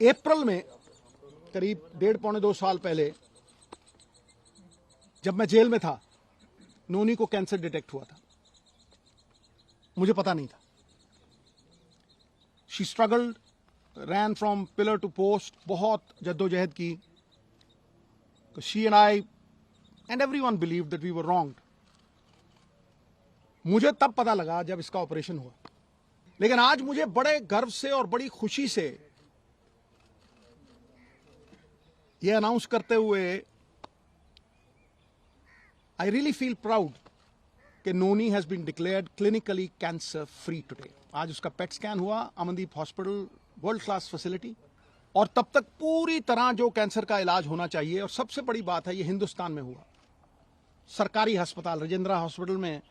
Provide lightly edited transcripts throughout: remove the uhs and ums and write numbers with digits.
अप्रैल में करीब 1.5-2 साल पहले जब मैं जेल में था, नोनी को कैंसर डिटेक्ट हुआ था। मुझे पता नहीं था। She struggled, ran from pillar to post, बहुत जद्दोजहद की। She and I and everyone believed that we were wronged. मुझे तब पता लगा जब इसका ऑपरेशन हुआ। लेकिन आज मुझे बड़े गर्व से और बड़ी खुशी से यह अनाउंस करते हुए आई रियली फील प्राउड कि Noni has been declared clinically cancer free today. आज उसका पेट स्कैन हुआ, Amandeep hospital, world class facility. और तब तक पूरी तरह जो कैंसर का इलाज होना चाहिए, और सबसे बड़ी बात है ये हिंदुस्तान में हुआ। सरकारी अस्पताल राजेंद्रा हॉस्पिटल में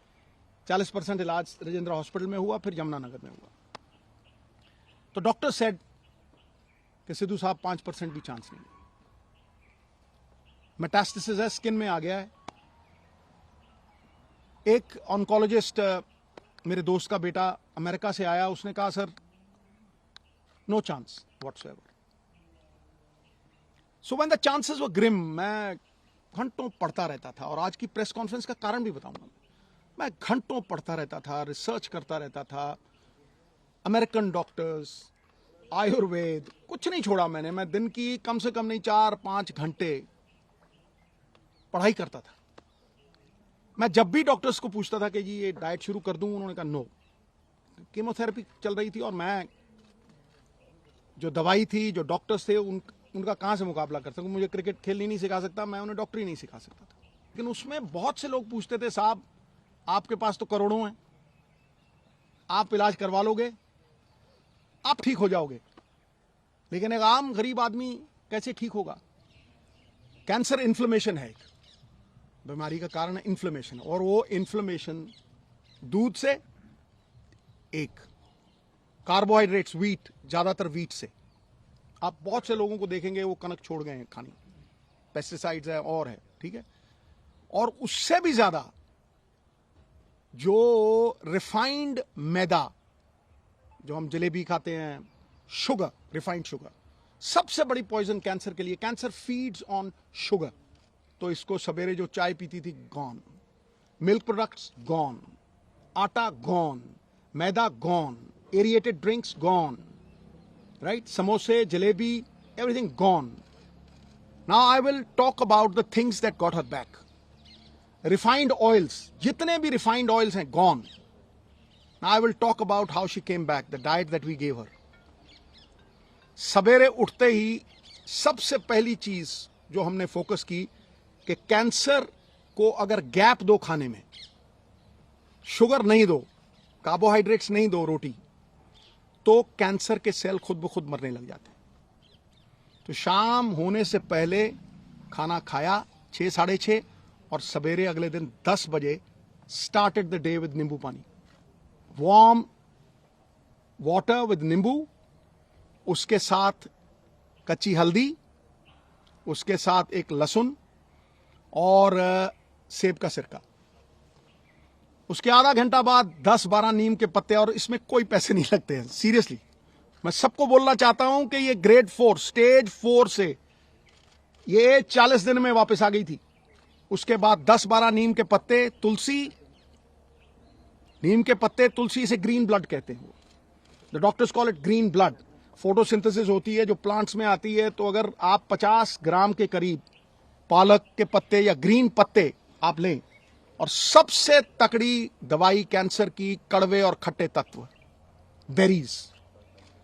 40% इलाज राजेंद्रा हॉस्पिटल में हुआ, फिर यमुनानगर में हुआ। तो डॉक्टर सेड कि सिद्धू साहब 5% भी चांस नहीं। मेटास्टेसिस है, स्किन में आ गया है। एक ऑन्कोलॉजिस्ट, मेरे दोस्त का बेटा अमेरिका से आया, उसने कहा sir no chance whatsoever. So when the chances were grim, मैं घंटों पढ़ता रहता था। और आज की प्रेस कॉन्फ्रेंस का कारण भी बताऊंगा। मैं घंटों पढ़ता रहता था, रिसर्च करता रहता था, अमेरिकन डॉक्टर्स, आयुर्वेद, कुछ नहीं छोड़ा मैंने। मैं दिन की कम से कम नहीं 4-5 घंटे पढ़ाई करता था। मैं जब भी डॉक्टर्स को पूछता था कि जी ये डाइट शुरू कर दूं, उन्होंने कहा नो। कीमोथेरेपी चल रही थी और मैं जो दवाई थी, जो डॉक्टर्स थे, उनका कहां से मुकाबला कर सकूं। मुझे क्रिकेट खेलनी नहीं सिखा सकता, मैं उन्हें डॉक्टरी नहीं सिखा सकता था। लेकिन उसमें बहुत से लोग पूछते थे, साहब आपके पास तो करोड़ों हैं, आप इलाज करवा लोगे, आप ठीक हो जाओगे। लेकिन एक आम गरीब आदमी कैसे ठीक होगा? कैंसर इन्फ्लेमेशन है, एक बीमारी का कारण है इन्फ्लेमेशन। और वो इन्फ्लेमेशन दूध से, एक कार्बोहाइड्रेट्स, वीट, ज्यादातर वीट से। आप बहुत से लोगों को देखेंगे वो कनक छोड़ गए हैं खानी, पेस्टिसाइड्स है और है, ठीक है। और उससे भी ज्यादा जो रिफाइंड मैदा, जो हम जलेबी खाते हैं, शुगर, रिफाइंड शुगर, सबसे बड़ी पॉइजन कैंसर के लिए। Cancer feeds on sugar. तो इसको सवेरे जो चाय पीती थी, gone. Milk products gone, atta gone, maida gone, aerated drinks gone, right, समोसे, jalebi, everything gone. Now I will talk about the things that got her back. Refined oils, जितने भी रिफाइंड ऑयल्स हैं, gone. Now I will talk about how she came back, the diet that we gave her. सवेरे उठते ही सबसे पहली चीज जो हमने फोकस की कि कैंसर को अगर गैप दो खाने में, शुगर नहीं दो, कार्बोहाइड्रेट्स नहीं दो, रोटी, तो कैंसर के सेल खुद ब खुद मरने लग जाते हैं। तो शाम होने से पहले खाना खाया 6-6:30, और सवेरे अगले दिन 10 बजे स्टार्टेड द डे विद नींबू पानी, वार्म वाटर विद नींबू, उसके साथ कच्ची हल्दी, उसके साथ एक लहसुन और सेब का सिरका। उसके आधा घंटा बाद 10-12 नीम के पत्ते। और इसमें कोई पैसे नहीं लगते हैं, सीरियसली। मैं सबको बोलना चाहता हूं कि ये ग्रेड 4, स्टेज 4 से ये 40 दिन में वापस आ गई थी। उसके बाद 10-12 नीम के पत्ते, तुलसी, नीम के पत्ते, तुलसी से ग्रीन ब्लड कहते हैं। The doctors call it green blood. Photosynthesis होती है जो प्लांट्स में आती है। तो अगर आप 50 ग्राम के करीब पालक के पत्ते या ग्रीन पत्ते आप लें, और सबसे तकड़ी दवाई कैंसर की, कड़वे और खट्टे तत्व, बेरीज।